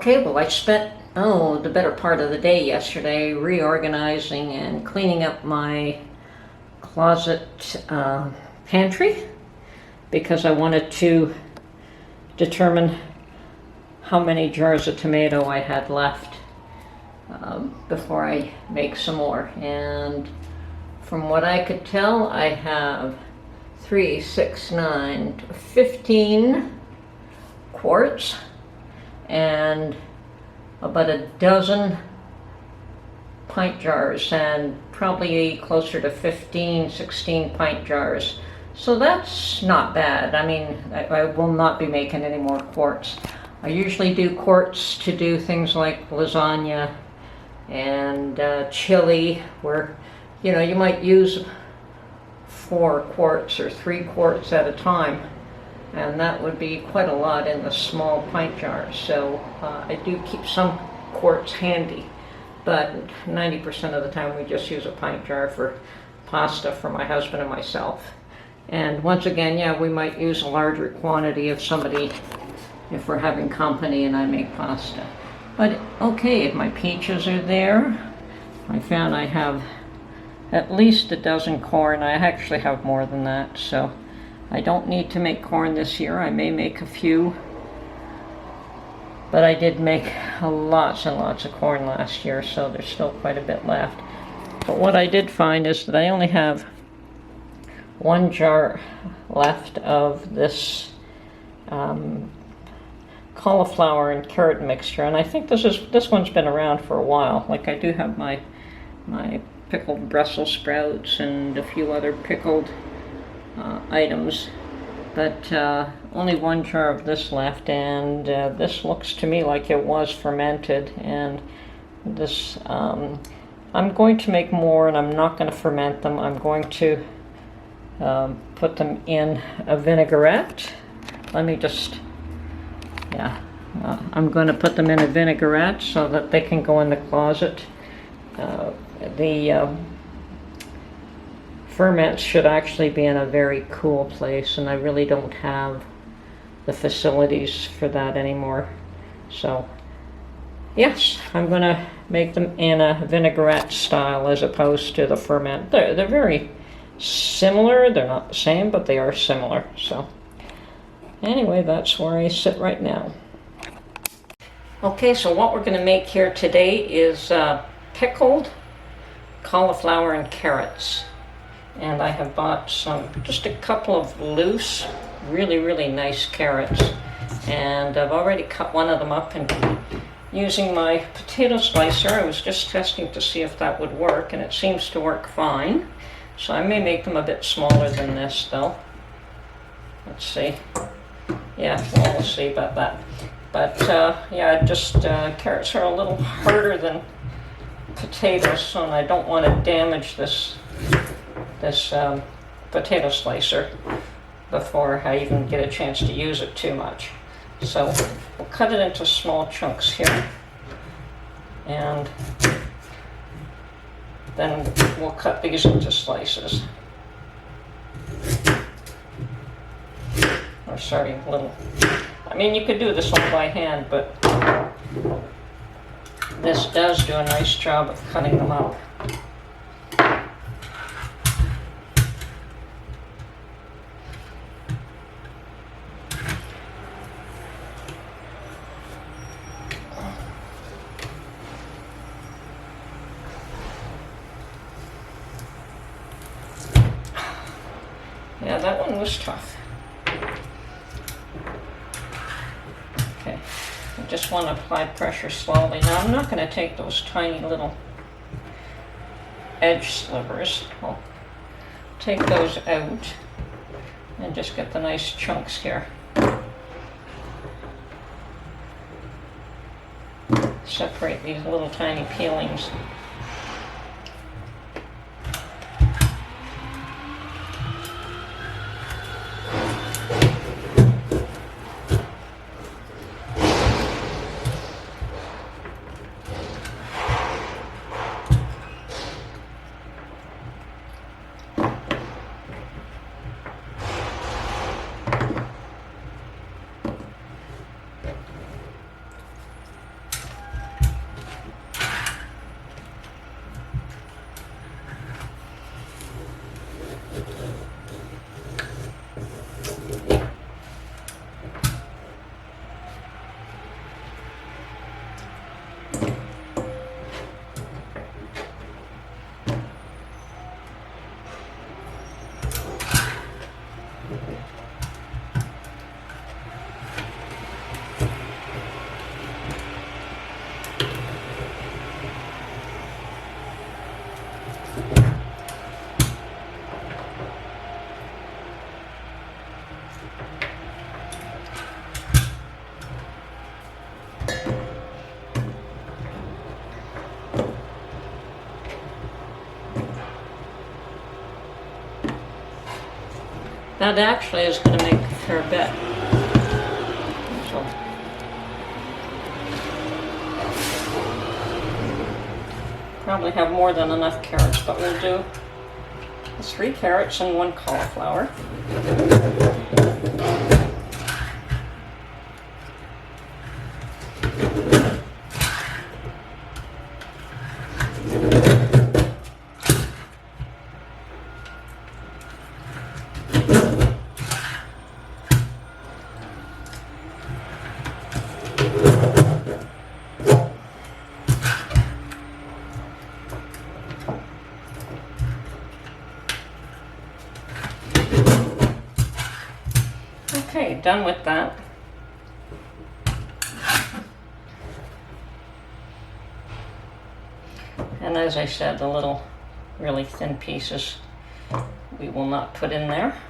Okay, well, I spent, the better part of the day yesterday reorganizing and cleaning up my closet pantry because I wanted to determine how many jars of tomato I had left before I make some more. And from what I could tell, I have 3, 6, 9, 15 quarts and about a dozen pint jars and probably closer to 15, 16 pint jars. So that's not bad. I mean, I will not be making any more quarts. I usually do quarts to do things like lasagna and chili, where, you know, you might use 4 quarts or 3 quarts at a time. And that would be quite a lot in the small pint jars. So I do keep some quarts handy, but 90% of the time we just use a pint jar for pasta for my husband and myself. And once again, yeah, we might use a larger quantity if we're having company and I make pasta. But okay, my peaches are there. I found I have at least a dozen corn. I actually have more than that, so I don't need to make corn this year. I may make a few, but I did make lots and lots of corn last year, so there's still quite a bit left. But what I did find is that I only have 1 jar left of this cauliflower and carrot mixture, and I think this one's been around for a while. Like, I do have my pickled Brussels sprouts and a few other pickled items, but only 1 jar of this left, and this looks to me like it was fermented. And this I'm going to make more, and I'm not going to ferment them. I'm going to put them in a vinaigrette. Let me just, I'm going to put them in a vinaigrette so that they can go in the closet. The ferments should actually be in a very cool place, and I really don't have the facilities for that anymore. So yes, I'm going to make them in a vinaigrette style as opposed to the ferment. They're very similar. They're not the same, but they are similar. So anyway, that's where I sit right now. Okay, so what we're going to make here today is pickled cauliflower and carrots. And I have bought just a couple of loose, really nice carrots. And I've already cut one of them up, and using my potato slicer, I was just testing to see if that would work, and it seems to work fine. So I may make them a bit smaller than this, though. Let's see. Yeah, well, we'll see about that. But yeah, just carrots are a little harder than potatoes, so I don't want to damage this potato slicer before I even get a chance to use it too much. So we'll cut it into small chunks here, and then we'll cut these into slices. Or sorry, little. I mean, you could do this all by hand, but this does do a nice job of cutting them up. Yeah, that one was tough. Okay, I just want to apply pressure slowly. Now I'm not going to take those tiny little edge slivers. I'll take those out and just get the nice chunks here. Separate these little tiny peelings. That actually is going to make a fair bit. So, probably have more than enough carrots, but we'll do 3 carrots and 1 cauliflower. Okay, done with that. And as I said, the little really thin pieces we will not put in there.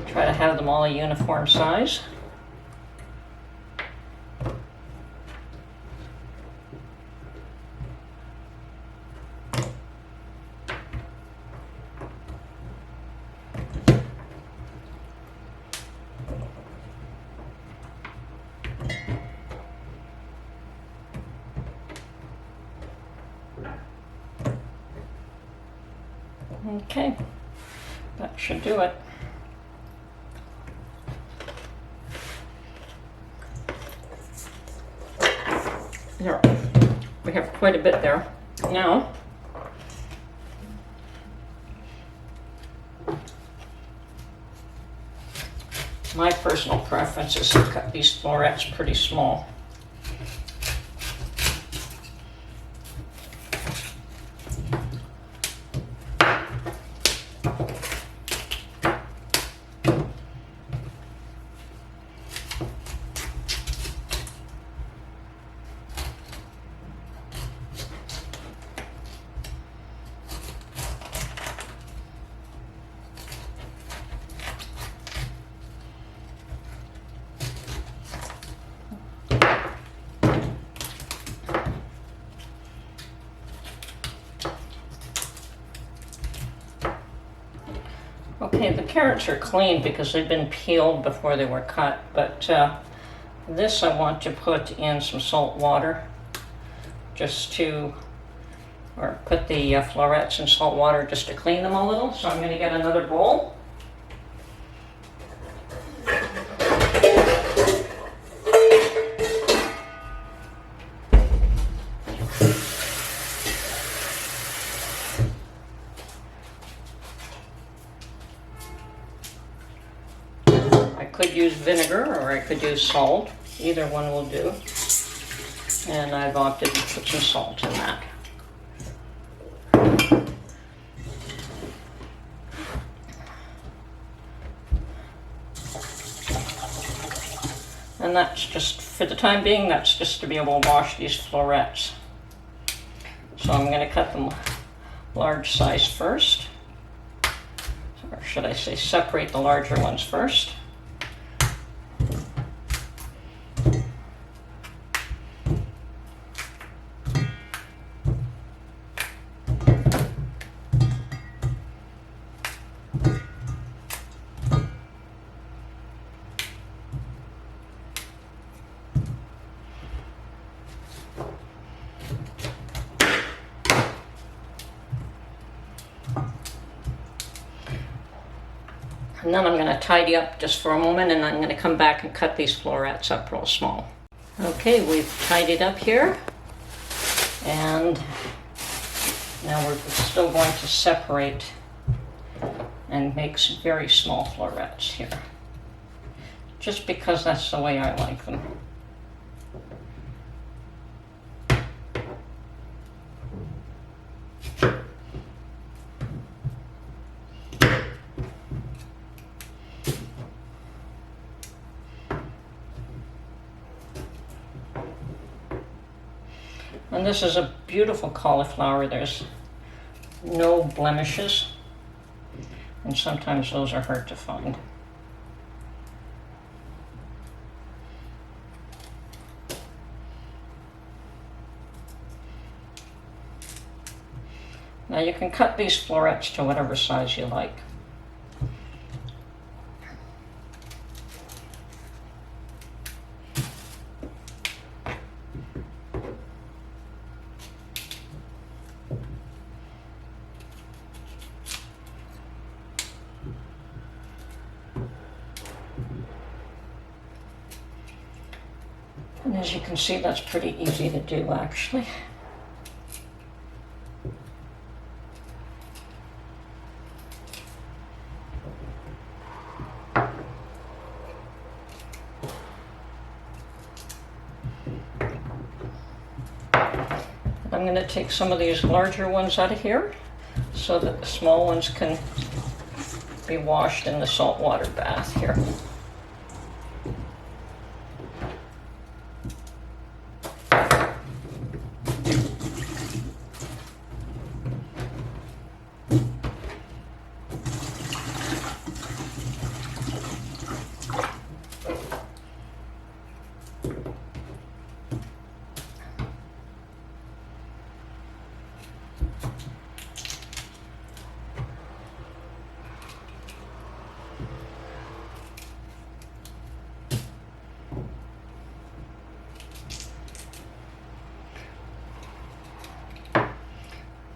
Try to have them all a uniform size. Okay, that should do it. There, we have quite a bit there. Now, my personal preference is to cut these florets pretty small. Okay, the carrots are clean because they've been peeled before they were cut, but this I want to put in some salt water just to, or put the florets in salt water just to clean them a little. So I'm going to get another bowl. I could use vinegar or I could use salt. Either one will do. And I've opted to put some salt in that. And that's just, for the time being, that's just to be able to wash these florets. So I'm going to cut them large size first. Or should I say separate the larger ones first. And then I'm going to tidy up just for a moment, and I'm going to come back and cut these florets up real small. Okay, we've tidied up here, and now we're still going to separate and make some very small florets here, just because that's the way I like them. And this is a beautiful cauliflower. There's no blemishes, and sometimes those are hard to find. Now you can cut these florets to whatever size you like. And as you can see, that's pretty easy to do, actually. I'm going to take some of these larger ones out of here so that the small ones can be washed in the saltwater bath here.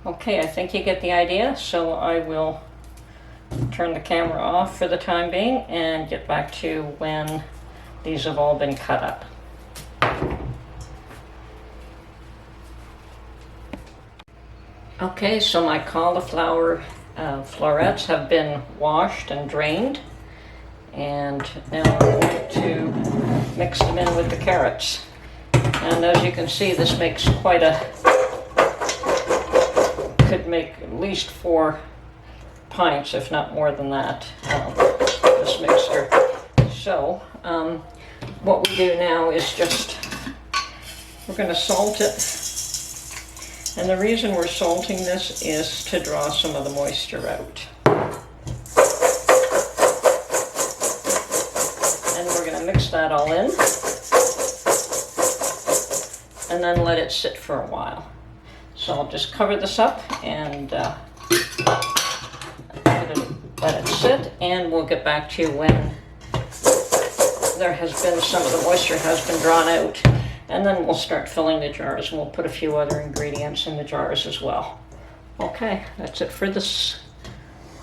Okay, I think you get the idea, so I will turn the camera off for the time being and get back to when these have all been cut up. Okay, so my cauliflower florets have been washed and drained, and now I'm going to mix them in with the carrots. And as you can see, this makes quite a, could make at least 4 pints, if not more than that, this mixture. So what we do now is just, we're going to salt it. And the reason we're salting this is to draw some of the moisture out. And we're going to mix that all in and then let it sit for a while. So I'll just cover this up and let it sit, and we'll get back to you when there has been, some of the moisture has been drawn out, and then we'll start filling the jars, and we'll put a few other ingredients in the jars as well. Okay, that's it for this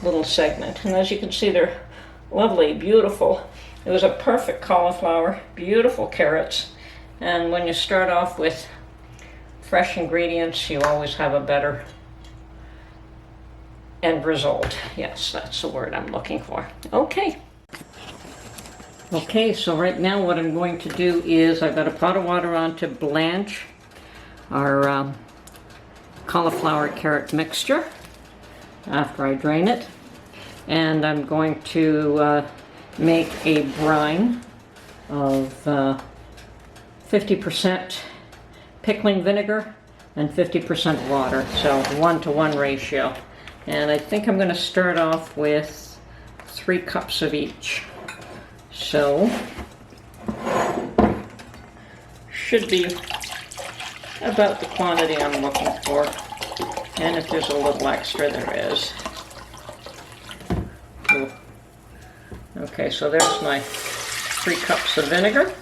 little segment. And as you can see, they're lovely, beautiful. It was a perfect cauliflower, beautiful carrots, and when you start off with fresh ingredients, you always have a better end result. Yes, that's the word I'm looking for. Okay. Okay, so right now what I'm going to do is I've got a pot of water on to blanch our cauliflower carrot mixture after I drain it. And I'm going to make a brine of 50% pickling vinegar and 50% water, so 1-to-1 ratio. And I think I'm going to start off with 3 cups of each. So, should be about the quantity I'm looking for. And if there's a little extra, there is. Ooh. Okay, so there's my 3 cups of vinegar.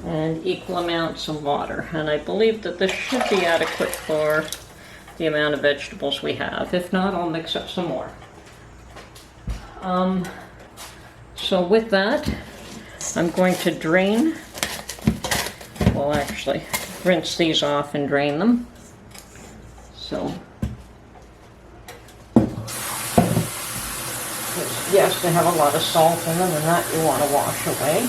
And equal amounts of water, and I believe that this should be adequate for the amount of vegetables we have. If not, I'll mix up some more. So with that, I'm going to drain, well actually, rinse these off and drain them. So, yes, they have a lot of salt in them, and that you want to wash away.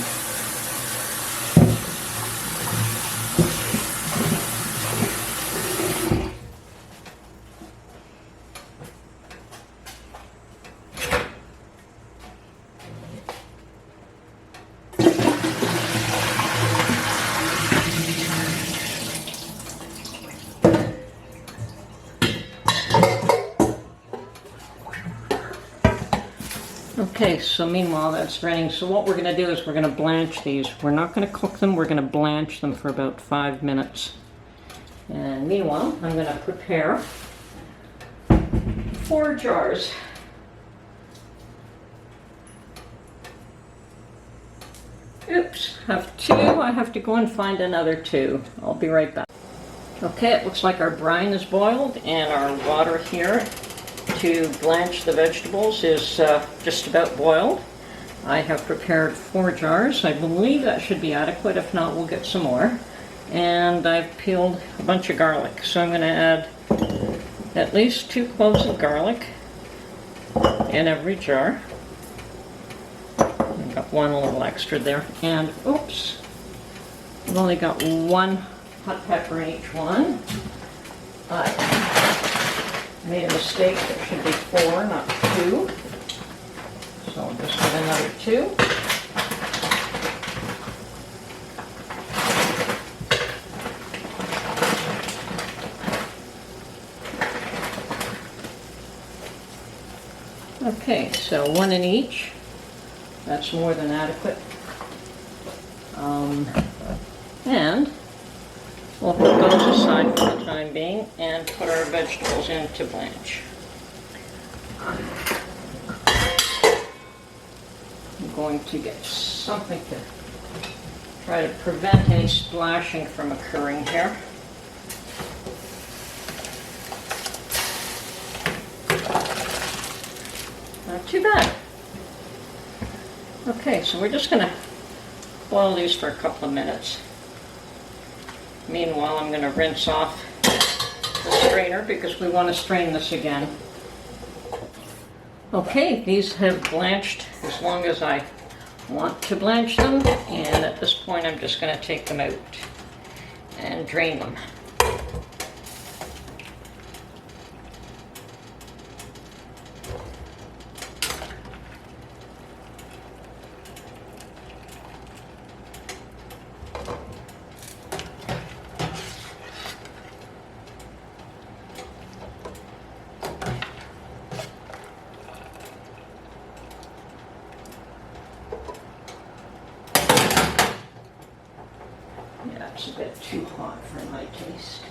Okay, so meanwhile that's draining. So what we're going to do is we're going to blanch these. We're not going to cook them, we're going to blanch them for about 5 minutes. And meanwhile, I'm going to prepare 4 jars. Oops, have two. I have to go and find another two. I'll be right back. Okay, it looks like our brine is boiled and our water here to blanch the vegetables is just about boiled. I have prepared 4 jars. I believe that should be adequate. If not, we'll get some more. And I've peeled a bunch of garlic. So I'm going to add at least 2 cloves of garlic in every jar. I've got one a little extra there. And oops, I've only got 1 hot pepper in each one. I made a mistake. There should be 4, not 2. So I'll just add another 2. Okay, so 1 in each. That's more than adequate. And we'll put those aside for the time being and put our vegetables in to blanch. I'm going to get something to try to prevent any splashing from occurring here. Not too bad. Okay, so we're just going to boil these for a couple of minutes. Meanwhile, I'm going to rinse off the strainer because we want to strain this again. Okay, these have blanched as long as I want to blanch them, and at this point I'm just going to take them out and drain them. Yeah, it's a bit too hot for my taste.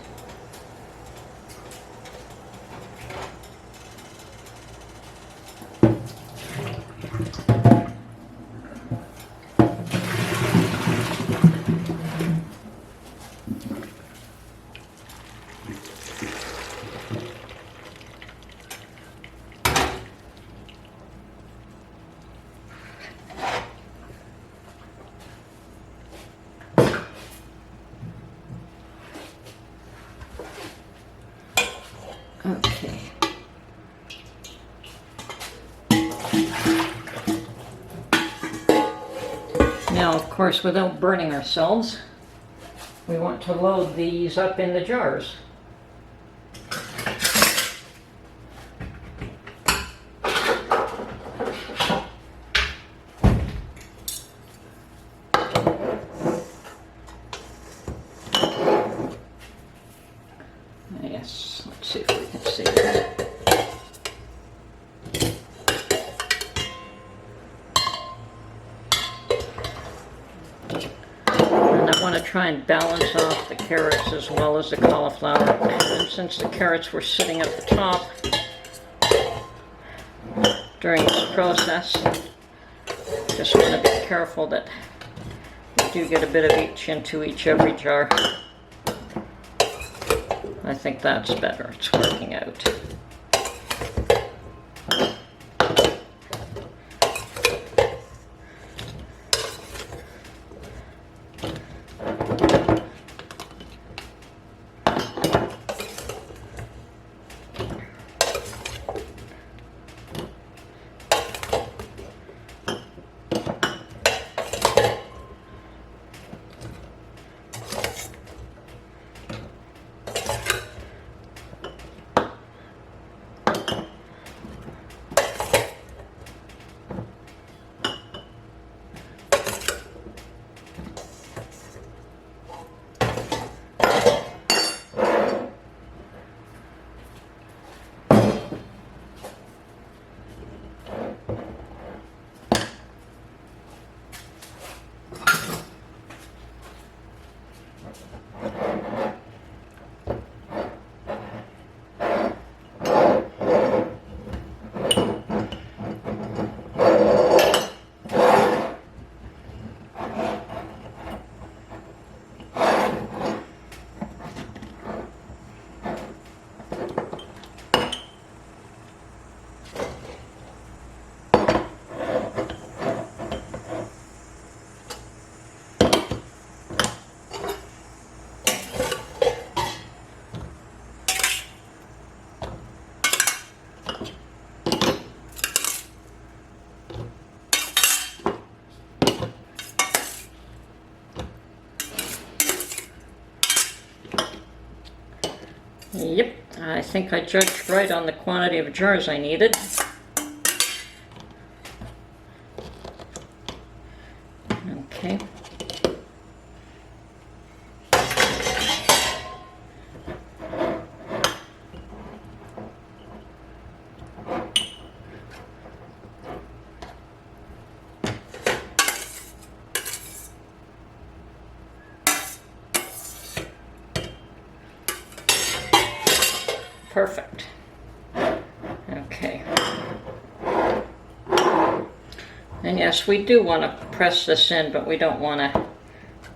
Okay. Now, of course, without burning ourselves, we want to load these up in the jars. Yes, let's see if we can see that. And I want to try and balance off the carrots as well as the cauliflower. And since the carrots were sitting at the top during this process, just want to be careful that we do get a bit of each into every jar. I think that's better. It's working out. I think I judged right on the quantity of jars I needed. Okay. Perfect. Okay. And yes, we do want to press this in, but we don't want to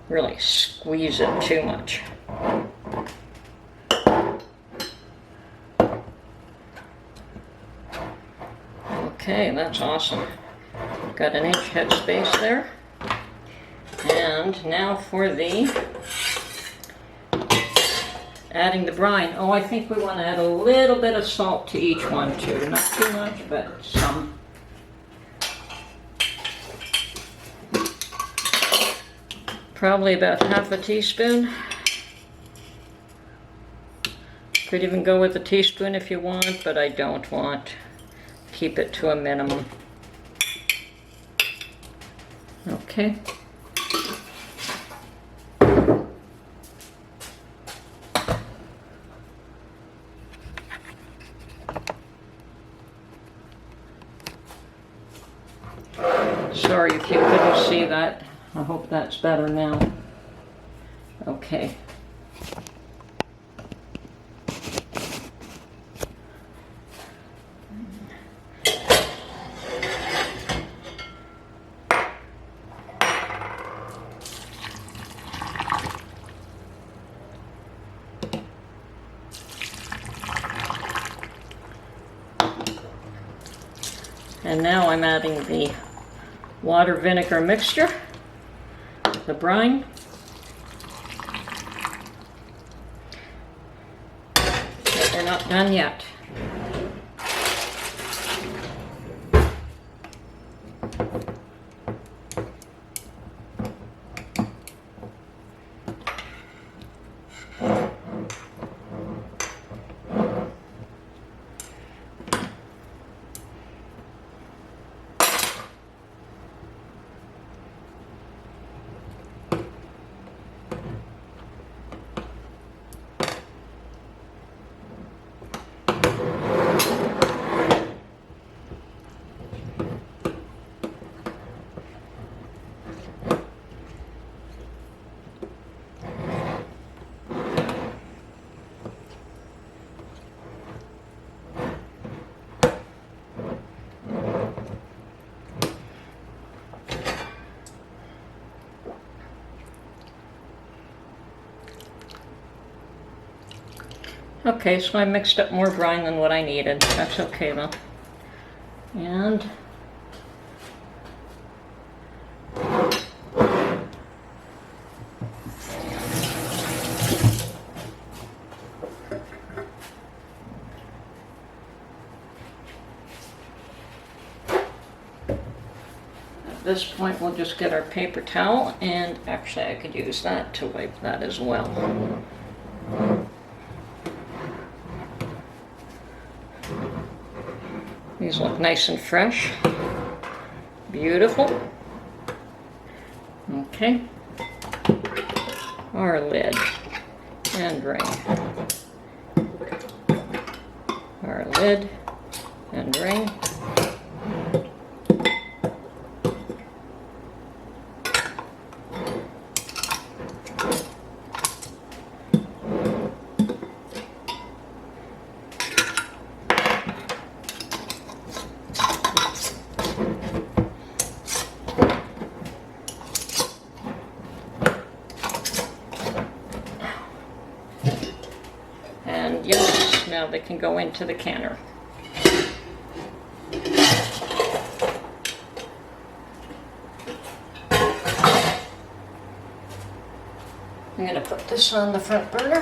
really squeeze it too much. Okay, that's awesome. Got an inch head space there. And now for the adding the brine. Oh, I think we want to add a little bit of salt to each one too. Not too much, but some. Probably about half a teaspoon. Could even go with a teaspoon if you want, but I don't want. Keep it to a minimum. Okay. Sorry if you couldn't see that. I hope that's better now. Okay. And now I'm adding the water vinegar mixture, the brine. But we're not done yet. Okay, so I mixed up more brine than what I needed. That's okay though. And at this point we'll just get our paper towel, and actually I could use that to wipe that as well. These look nice and fresh. Beautiful. Okay. Our lid and ring. Our lid and ring. Yes, now they can go into the canner. I'm going to put this on the front burner.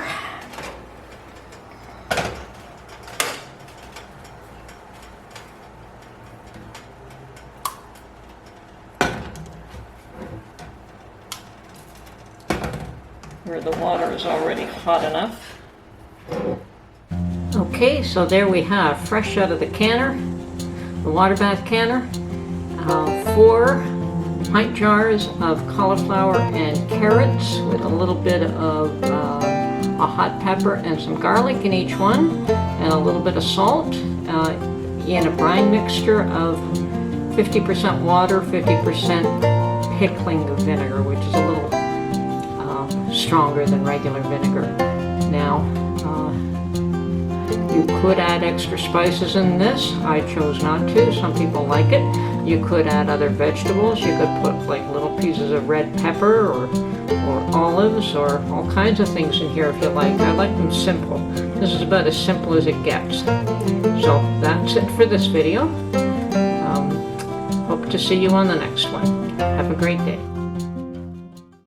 Where the water is already hot enough. Okay, so there we have, fresh out of the canner, the water bath canner, 4 pint jars of cauliflower and carrots with a little bit of a hot pepper and some garlic in each one, and a little bit of salt in a brine mixture of 50% water, 50% pickling vinegar, which is a little stronger than regular vinegar. Now, you could add extra spices in this. I chose not to. Some people like it. You could add other vegetables. You could put like little pieces of red pepper or olives or all kinds of things in here if you like. I like them simple. This is about as simple as it gets. So that's it for this video. Hope to see you on the next one. Have a great day.